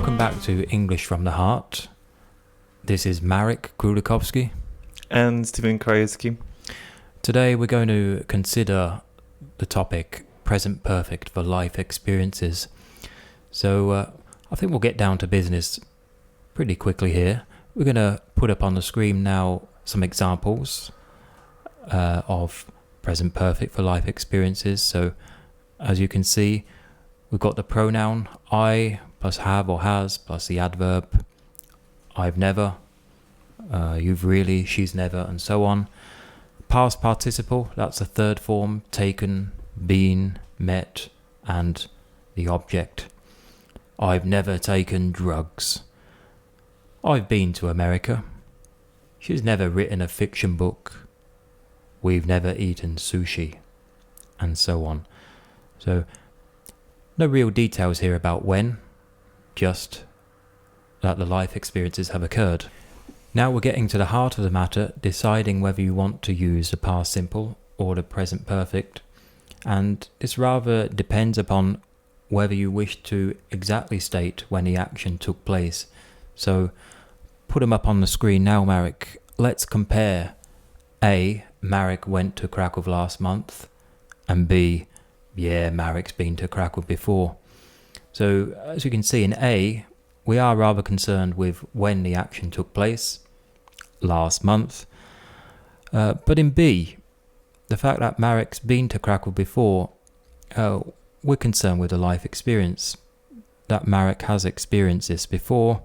Welcome back to English from the Heart. This is Marek Krulikowski. And Stephen Krajewski. Today we're going to consider the topic present perfect for life experiences. So I think we'll get down to business pretty quickly here. We're going to put up on the screen now some examples of present perfect for life experiences. So as you can see, we've got the pronoun I plus have or has plus the adverb I've never, you've really, she's never, and so on. Past participle, that's the third form, taken, been, met, and the object. I've never taken drugs. I've been to America. She's never written a fiction book. We've never eaten sushi, and so on. So, no real details here about when, just that the life experiences have occurred. Now we're getting to the heart of the matter, deciding whether you want to use the past simple or the present perfect. And this rather depends upon whether you wish to exactly state when the action took place. So, put them up on the screen now, Marek. Let's compare A, Marek went to Krakow last month, and B, yeah, Marek's been to Krakow before. So, as you can see in A, we are rather concerned with when the action took place, last month. But in B, the fact that Marek's been to Krakow before, we're concerned with the life experience, that Marek has experienced this before.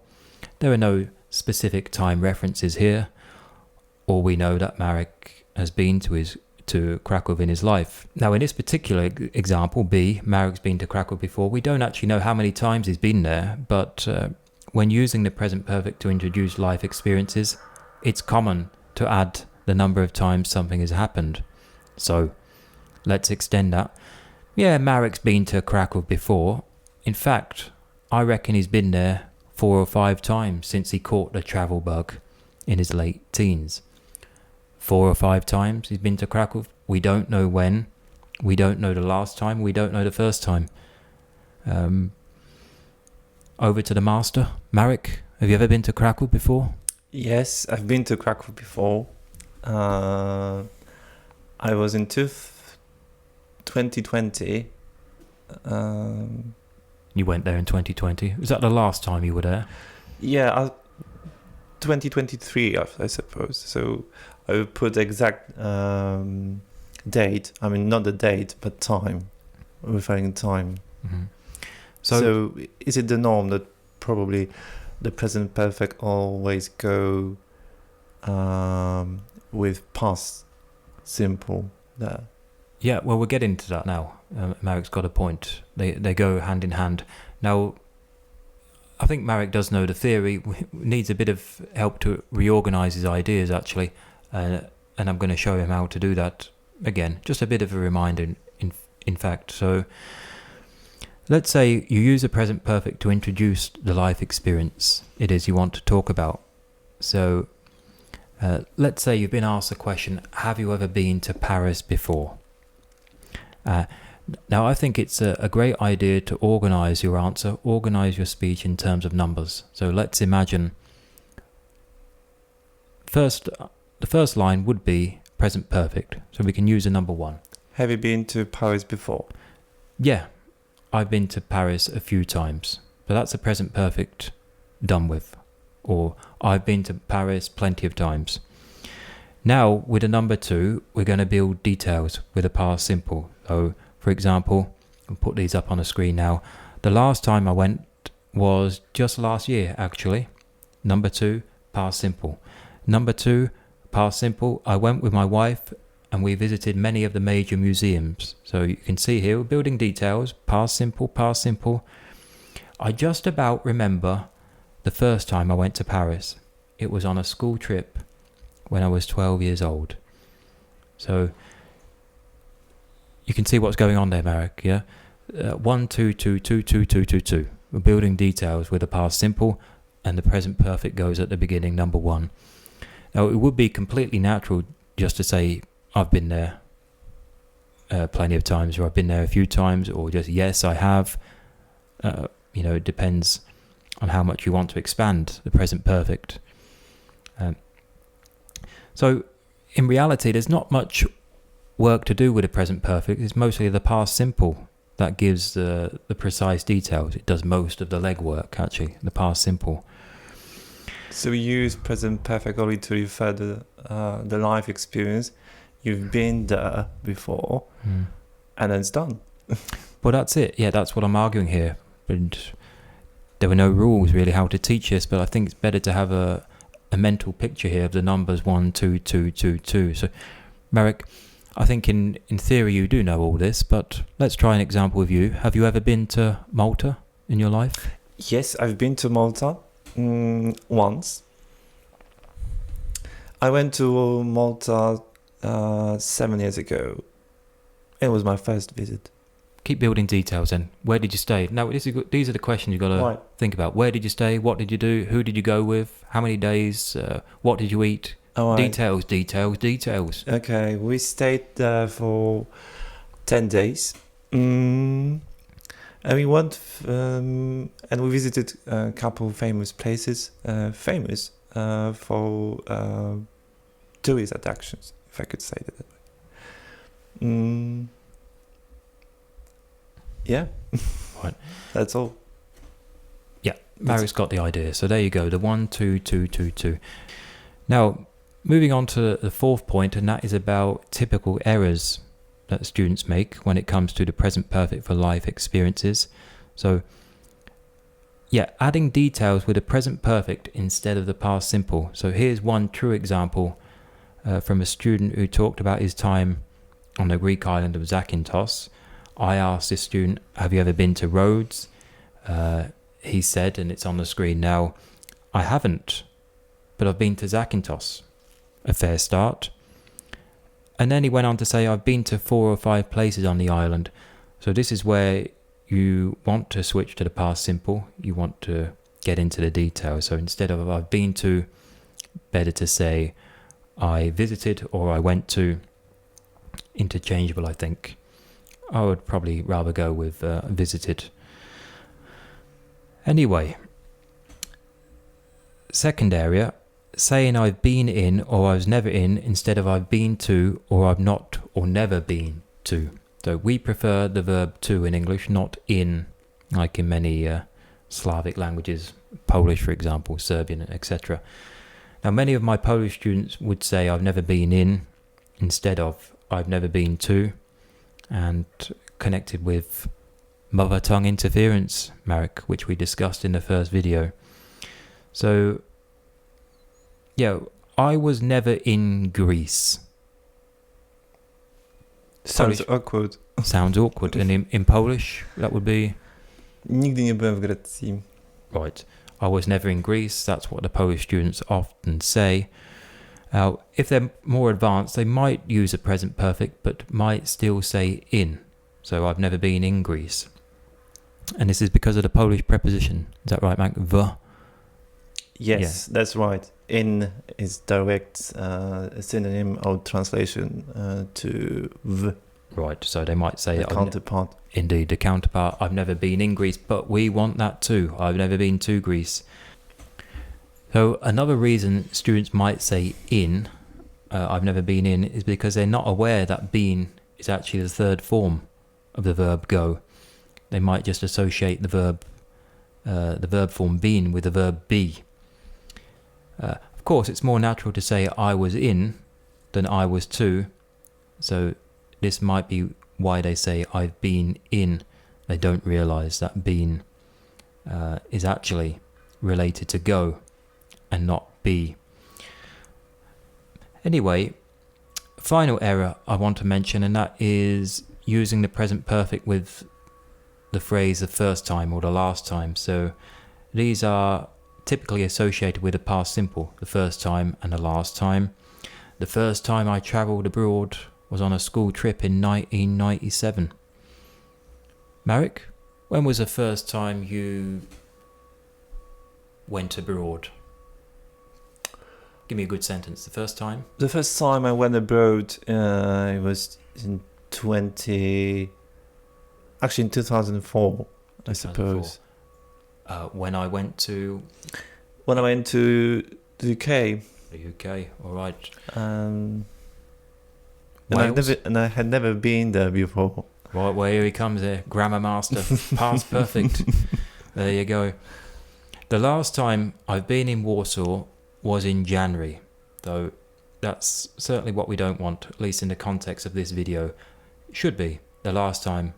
There are no specific time references here. All we know that Marek has been to Krakow in his life. Now in this particular example, B, Marek's been to Krakow before, we don't actually know how many times he's been there, but when using the present perfect to introduce life experiences, it's common to add the number of times something has happened. So let's extend that. Yeah, Marek's been to Krakow before. In fact, I reckon he's been there 4 or 5 times since he caught the travel bug in his late teens. 4 or 5 times he's been to Krakow. We don't know when. We don't know the last time. We don't know the first time. Over to the master. Marek, have you ever been to Krakow before? Yes, I've been to Krakow before. I was in 2020. You went there in 2020. Was that the last time you were there? Yeah, 2023, I suppose. So I would put exact date. I mean, not the date, but time. Referring time. Mm-hmm. So is it the norm that probably the present perfect always go with past simple there? Yeah, well, we'll get into that now. Marek's got a point. They go hand in hand. Now, I think Marek does know the theory, needs a bit of help to reorganize his ideas, actually. And I'm going to show him how to do that. Again, just a bit of a reminder, in fact. So, let's say you use the present perfect to introduce the life experience it is you want to talk about. So, let's say you've been asked the question, have you ever been to Paris before? Now, I think it's a great idea to organize your answer, organize your speech in terms of numbers. So let's imagine the first line would be present perfect. So we can use a number 1. Have you been to Paris before? Yeah, I've been to Paris a few times. So that's a present perfect done with. Or I've been to Paris plenty of times. Now, with a number 2, we're going to build details with a past simple. So, for example, I'll put these up on the screen now. The last time I went was just last year, actually. Number 2, past simple. Number 2, past simple, I went with my wife and we visited many of the major museums. So you can see here, we're building details, past simple, past simple. I just about remember the first time I went to Paris. It was on a school trip when I was 12 years old. So you can see what's going on there, Marek, yeah? 1, 2, 2, 2, 2, 2, 2, 2. We're building details with the past simple, and the present perfect goes at the beginning, number 1. Now, it would be completely natural just to say, I've been there plenty of times, or I've been there a few times, or just, yes, I have. It depends on how much you want to expand the present perfect. So in reality, there's not much work to do with the present perfect. It's mostly the past simple that gives the precise details. It does most of the legwork, actually, the past simple. So we use present perfect only to refer to the life experience. You've been there before, and then it's done. Well, that's it. Yeah, that's what I'm arguing here. And there were no rules really how to teach this, but I think it's better to have a mental picture here of the numbers 1, 2, 2, 2, 2. So, Marek, I think in theory you do know all this, but let's try an example with you. Have you ever been to Malta in your life? Yes, I've been to Malta once. I went to Malta 7 years ago. It was my first visit. Keep building details then. Where did you stay? Now, these are the questions you've got to think about. Where did you stay? What did you do? Who did you go with? How many days? What did you eat? Details. Okay, we stayed there for 10 days. And we went and we visited a couple of famous places, famous for tourist attractions, if I could say it that way. Yeah, right. That's all. Yeah, Marek's got the idea. So there you go, the 1, 2, 2, 2, 2. Now, moving on to the fourth point, and that is about typical errors that students make when it comes to the present perfect for life experiences. So, yeah, adding details with the present perfect instead of the past simple. So here's one true example from a student who talked about his time on the Greek island of Zakynthos. I asked this student, have you ever been to Rhodes? He said, and it's on the screen now, I haven't, but I've been to Zakynthos. A fair start. And then he went on to say, I've been to 4 or 5 places on the island. So this is where you want to switch to the past simple. You want to get into the details. So instead of I've been to, better to say I visited or I went to. Interchangeable, I think. I would probably rather go with visited. Anyway, second area, saying I've been in or I was never in instead of I've been to or I've not or never been to. So we prefer the verb to in English, not in, like in many Slavic languages, Polish for example, Serbian, etc. Now many of my Polish students would say I've never been in instead of I've never been to, and connected with mother tongue interference, Marek, which we discussed in the first video. So, yeah, I was never in Greece. Sounds awkward. Sounds awkward. And in Polish, that would be? Nigdy nie byłem w Grecji. Right. I was never in Greece. That's what the Polish students often say. Now, if they're more advanced, they might use a present perfect, but might still say in. So I've never been in Greece. And this is because of the Polish preposition. Is that right, Mark? V? Yes, that's right. In is direct synonym or translation to v. Right, so they might say... The counterpart. Indeed, the counterpart. I've never been in Greece, but we want that too. I've never been to Greece. So another reason students might say in, I've never been in, is because they're not aware that been is actually the third form of the verb go. They might just associate the verb form been with the verb be. Of course, it's more natural to say I was in than I was to. So this might be why they say I've been in. They don't realise that been is actually related to go and not be. Anyway, final error I want to mention, and that is using the present perfect with the phrase the first time or the last time. So these are typically associated with the past simple, the first time and the last time. The first time I travelled abroad was on a school trip in 1997. Marek, when was the first time you went abroad? Give me a good sentence. The first time? The first time I went abroad, it was in 2004, I suppose. When I went to the UK. the UK, all right. And Wales? I had never been there before. Right, well, here he comes here. Grammar master. Past perfect. There you go. The last time I've been in Warsaw was in January, though that's certainly what we don't want, at least in the context of this video. It should be the last time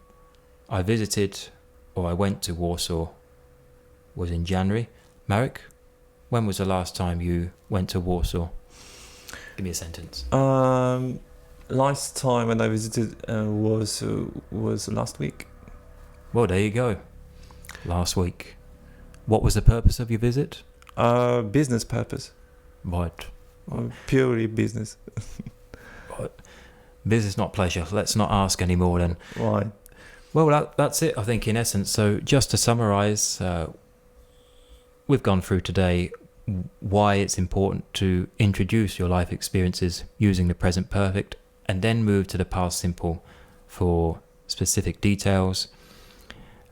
I visited or I went to Warsaw was in January. Marek, when was the last time you went to Warsaw? Give me a sentence. Last time when I visited was last week. Well, there you go. Last week. What was the purpose of your visit? Business purpose. Right. Purely business. Business, not pleasure. Let's not ask any more then. Right. Well, that's it, I think, in essence. So just to summarise, we've gone through today why it's important to introduce your life experiences using the present perfect and then move to the past simple for specific details.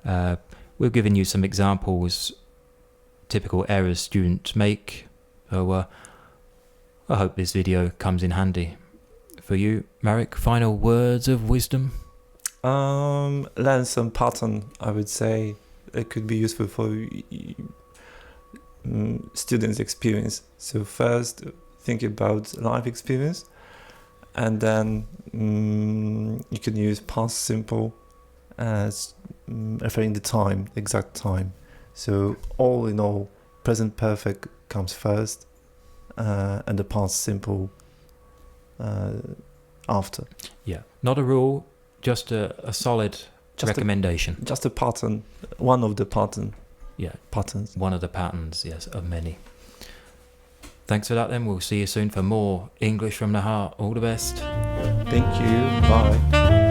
We've given you some examples, typical errors students make. So I hope this video comes in handy. For you, Marek, final words of wisdom? Learn some pattern, I would say. It could be useful for students' experience. So first, think about life experience, and then you can use past simple as referring the time, exact time. So all in all, present perfect comes first, and the past simple after. Yeah, not a rule, just a solid recommendation. Just a pattern, one of the pattern. Yeah, patterns. One of the patterns, yes, of many. Thanks for that then. We'll see you soon for more English from the Heart. All the best. Thank you. Bye.